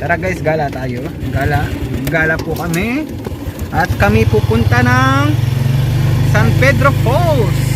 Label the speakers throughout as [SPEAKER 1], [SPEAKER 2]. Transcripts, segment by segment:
[SPEAKER 1] Tara guys, gala tayo. Gala po kami. At kami pupunta ng San Pedro Falls.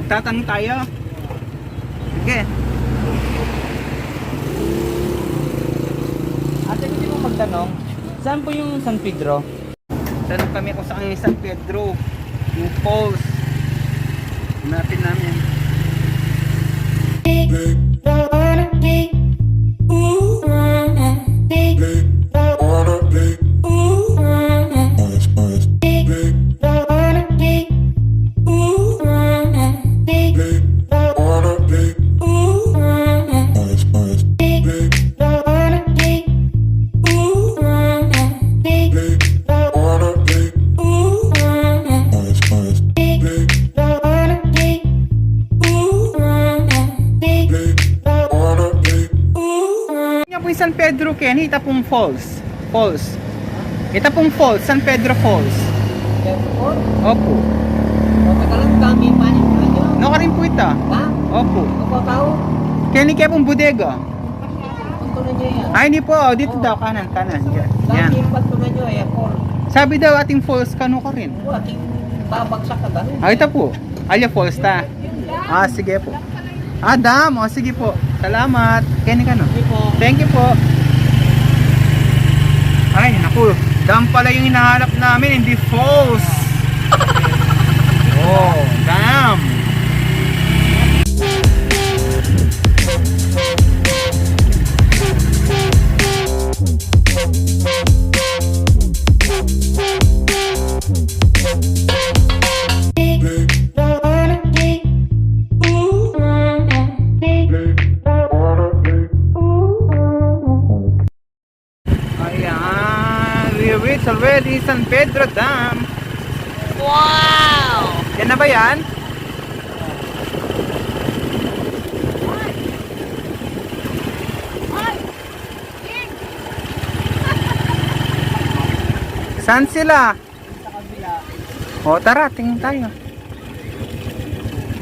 [SPEAKER 1] Tatanong tayo. Sige.
[SPEAKER 2] Ate, hindi mo magtanong, saan po yung San Pedro?
[SPEAKER 1] Tanong kami kung saan yung San Pedro, yung falls. Hanapin namin. San Pedro Ken, Itapong Falls. Itapong Falls, San Pedro Falls.
[SPEAKER 2] Pedro?
[SPEAKER 1] Opo.
[SPEAKER 2] Matagal kami panin nyo.
[SPEAKER 1] No ka rin po ita.
[SPEAKER 2] Ha?
[SPEAKER 1] Opo.
[SPEAKER 2] Ako tao?
[SPEAKER 1] Kenny kaya pong bodega.
[SPEAKER 2] Pagtunan nyo yan.
[SPEAKER 1] Ay hindi po, dito daw kanan. Yan.
[SPEAKER 2] Dati yung pagtunan nyo ay ako.
[SPEAKER 1] Sabi daw ating falls kano ka rin.
[SPEAKER 2] O, ating babagsak ka ganun.
[SPEAKER 1] Ah, ito po. Alya Falls ta. Ah, sige po. Ah, dam. O, sige po. Salamat. Kenny ka no?
[SPEAKER 2] Hindi po.
[SPEAKER 1] Thank you po. Ay, naku. Dam pala yung hinahanap namin, hindi falls. Oh, dam. It's already San Pedro Dam.
[SPEAKER 3] Wow!
[SPEAKER 1] Yan na ba yan? Saan sila?
[SPEAKER 3] Sa kabila.
[SPEAKER 1] O tara, tingin tayo.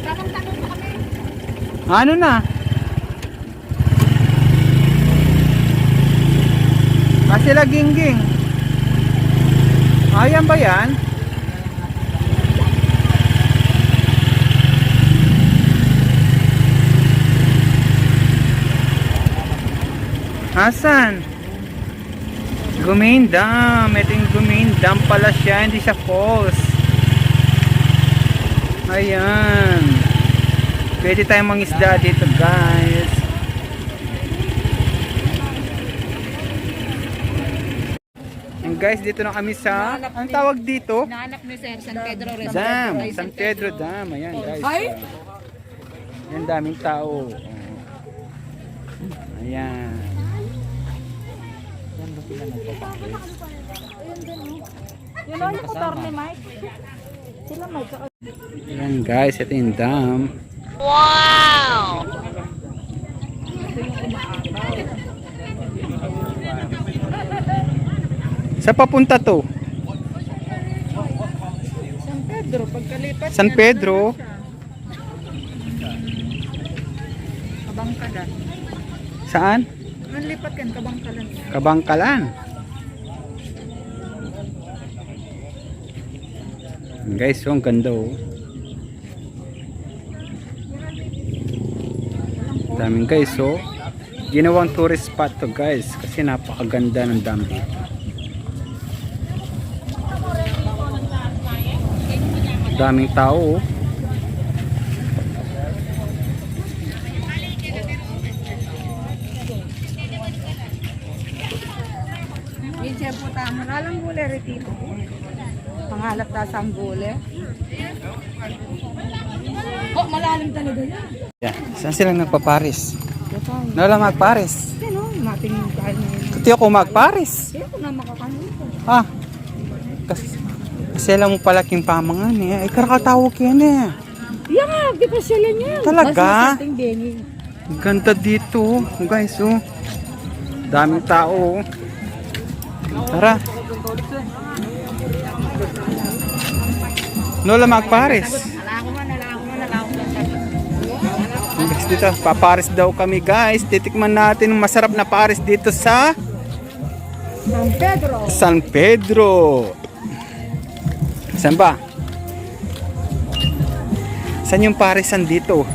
[SPEAKER 3] Takang-takang pa kami.
[SPEAKER 1] Ano na? Sila Gingging. Ayan ba yan? Asan? Gumain Dam. Ito yung Gumain Dam pala siya. Hindi siya falls. Ayan. Pwede tayong mangisda dito guys. And guys, dito na kami sa, ang tawag dito?
[SPEAKER 3] Nahanap ni Sir San Pedro
[SPEAKER 1] Dam. San Pedro Dam. Ayan guys.
[SPEAKER 3] Ay!
[SPEAKER 1] Ayan, daming tao. Ayan.
[SPEAKER 3] Yun o, yung motor ni Mike. Sila Mike.
[SPEAKER 1] Ayan guys, ito yung dam. Sa papunta to?
[SPEAKER 3] San Pedro, pagkalipat.
[SPEAKER 1] San Pedro?
[SPEAKER 3] Kabangkalan.
[SPEAKER 1] Saan?
[SPEAKER 3] Manlipat kan, Kabangkalan.
[SPEAKER 1] Kabangkalan. Guys, ang ganda oh. Daming guys oh. Ginawang tourist spot to guys kasi napakaganda ng dam dito. Daming tao oh.
[SPEAKER 3] Minsan po tama. Alam gule retito. Pangalap ta sa gule. Oh, malalim talaga yan.
[SPEAKER 1] Yeah. Saan sila nagpaparis? Wala magparis.
[SPEAKER 3] Yan o, mating kahit na
[SPEAKER 1] Kuti ako magparis.
[SPEAKER 3] Kaya ko na makakanuto.
[SPEAKER 1] Ah. Kasi alam mo palaking pamangan eh. Ay karakatawag yan eh.
[SPEAKER 3] Yan nga, di pa sila niya.
[SPEAKER 1] Talaga?
[SPEAKER 3] Mas masating bengi.
[SPEAKER 1] Ang ganda dito guys oh. Daming tao oh. Tara. Nola magpares. Guys, dito papares daw kami guys. Titikman natin ang masarap na pares dito sa
[SPEAKER 3] San Pedro.
[SPEAKER 1] San Pedro. Saan ba? Saan yung paresan dito?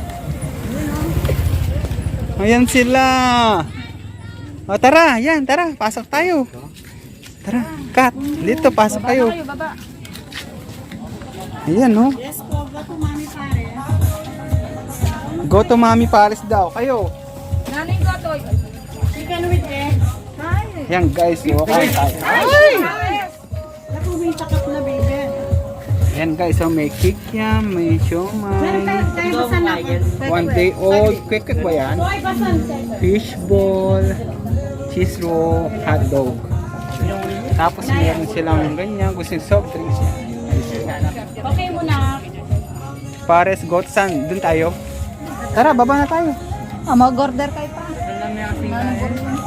[SPEAKER 1] Ayan sila. O tara, yan, tara, pasok tayo. Tara, Kat, dito, pasok tayo.
[SPEAKER 3] Baba.
[SPEAKER 1] Ayan, no?
[SPEAKER 3] Yes po, go to Mami Pares.
[SPEAKER 1] Go to Mami Pares daw, kayo.
[SPEAKER 3] Naning gotoy. Chicken with egg. Hi.
[SPEAKER 1] Yan guys, okay tayo.
[SPEAKER 3] Ay! Naku, may takap na baby.
[SPEAKER 1] Yan guys, so may kikiam, may siomay.
[SPEAKER 3] Tayo basan na.
[SPEAKER 1] One day old, quick ba yan?
[SPEAKER 3] Ay, basan.
[SPEAKER 1] Fishball, cheese roll, hot dog. Tapos meron silang ganyan, gusto yung soft drinks.
[SPEAKER 3] Okay muna.
[SPEAKER 1] Pares, go to San, dun tayo. Tara, baba na tayo.
[SPEAKER 3] Mag-order kayo pa.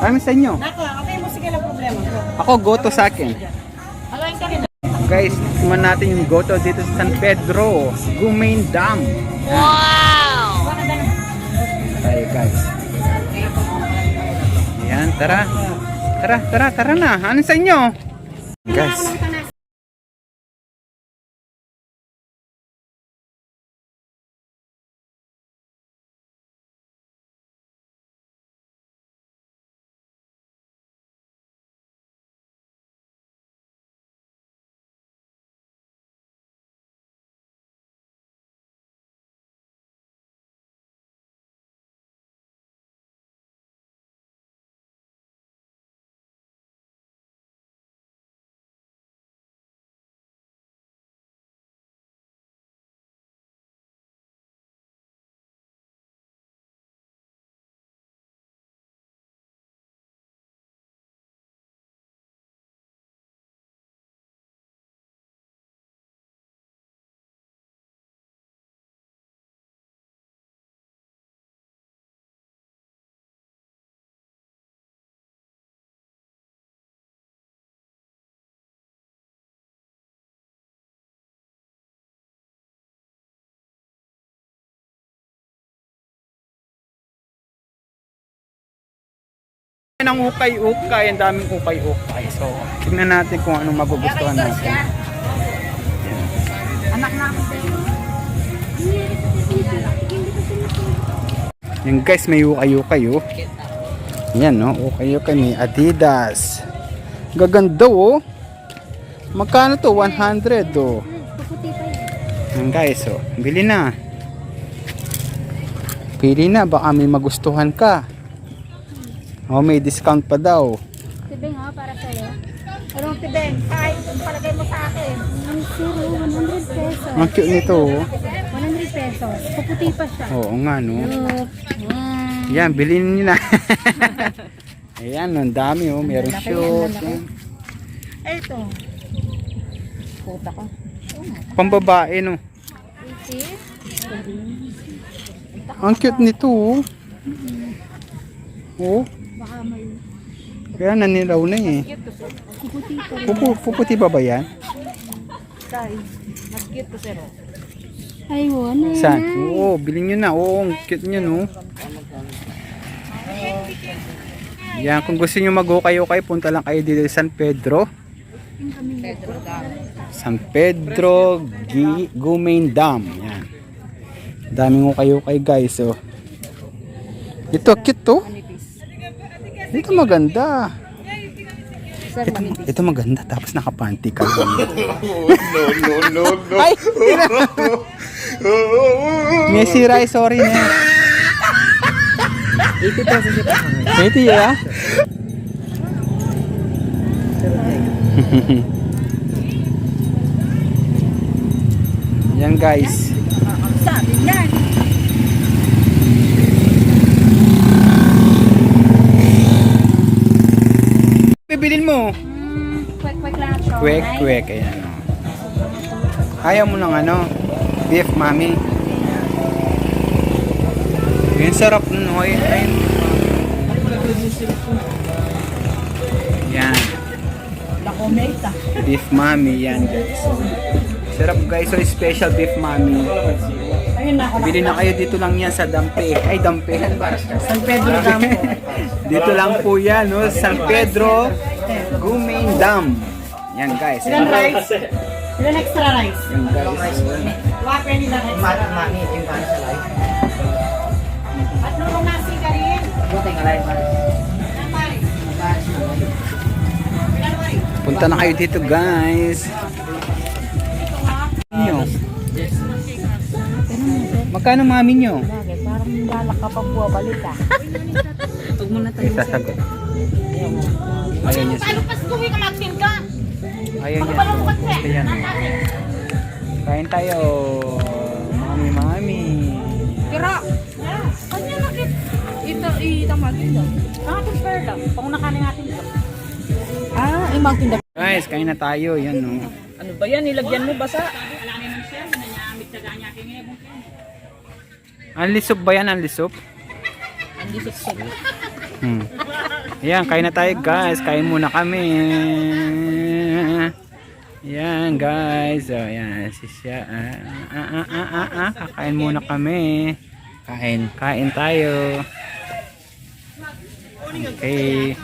[SPEAKER 1] Ano sa inyo?
[SPEAKER 3] Nako, okay mo sige lang problema.
[SPEAKER 1] Ako, go to sa akin.
[SPEAKER 3] Alay ka rin.
[SPEAKER 1] Guys, tingnan natin yung goto dito sa San Pedro, Gumain Dam.
[SPEAKER 3] Wow!
[SPEAKER 1] Tayo guys. Yan, tara. Tara na. Ano sa inyo? Guys, Ang ukay-ukay, ang daming ukay-ukay. So, tingnan natin kung anong magugustuhan natin.
[SPEAKER 3] Anak na ako sa'yo.
[SPEAKER 1] Yan guys, may ukay-ukay oh. Yan no, ukay-ukay, may Adidas. Gaganda oh. Magkano to? 100 oh. Yan guys oh, bili na. Pili na, baka may magustuhan ka. Oh, may discount pa daw.
[SPEAKER 3] Tibeng ha, para sa'yo. Anong tibeng? Kahit kung palagay mo sa akin. 100 pesos.
[SPEAKER 1] Ang cute nito oh.
[SPEAKER 3] 100 pesos. Puputi pa siya.
[SPEAKER 1] Oo nga no. Yan, bilhin niyo na. Ayan, ang dami oh. Meron shoes.
[SPEAKER 3] Ito. Puta ko.
[SPEAKER 1] Pambabae no. Ang cute nito oh. Oh.
[SPEAKER 3] Baka may
[SPEAKER 1] Kaya nanilaw na eh.
[SPEAKER 3] puputi pa.
[SPEAKER 1] Puputi ba ba yan?
[SPEAKER 3] Mas cute to sero. Ay, wala.
[SPEAKER 1] Saan? Oo, bilhin nyo na. Oo, ang cute nyo no. Yan, kung gusto nyo mag-ukay-ukay, punta lang kayo dito sa San Pedro. San Pedro Gumain Dam. Yan. Daming ukay-ukay guys. Oh. Ito, cute to. Ito maganda. Ito maganda. Tapos nakapanty ka. No. Ay! May sira, sorry na.
[SPEAKER 2] 80 pesos ito.
[SPEAKER 1] 80 ya? Yan guys.
[SPEAKER 3] Sabi yan.
[SPEAKER 1] Bibilin mo.
[SPEAKER 3] Kwek-kwek lang siya.
[SPEAKER 1] Kwek. Ayan. Oh. Ayaw mo ng ano? Beef mami. Yung sarap nun. Oh. Ayun. Yan. Beef mami. Yan guys. Sarap guys. So special beef mami. Bili na kayo dito lang yan sa Dampe. Ay Dampe.
[SPEAKER 2] San Pedro Dam po.
[SPEAKER 1] Dito lang po yan. No? San Pedro Gumain Dam. Yan guys.
[SPEAKER 2] Ilan rice? Ilan extra rice?
[SPEAKER 1] Yan guys.
[SPEAKER 2] What penny na rice? Mami, yung para sa live. At nung nasi ka rin? Buti nga live.
[SPEAKER 1] Punta na kayo dito guys. Nyo. Magkano mami nyo?
[SPEAKER 3] Bagay, parang lalak ka pang buwabalik ka.
[SPEAKER 2] Huwag mo na tayo.
[SPEAKER 1] Sasagot. Ayaw niya.
[SPEAKER 3] Paano pas kuwi ka magtin ka?
[SPEAKER 1] Ayaw niya. Ito yan. Kain tayo. Mami.
[SPEAKER 3] Tira! Kanya nakit. Ito, itamagin daw. Nakatong fair daw. Kung nakanin natin daw. Ah, imagin daw.
[SPEAKER 1] Guys, kain na tayo. Yan no.
[SPEAKER 2] Ano ba yan? Nilagyan mo basa?
[SPEAKER 1] Anlisop ba yan? Anlisop? Ayan, kain na tayo guys. Kain muna kami. Ayan guys. So, ayan. Sisya. Kakain muna kami. Kain tayo. Okay.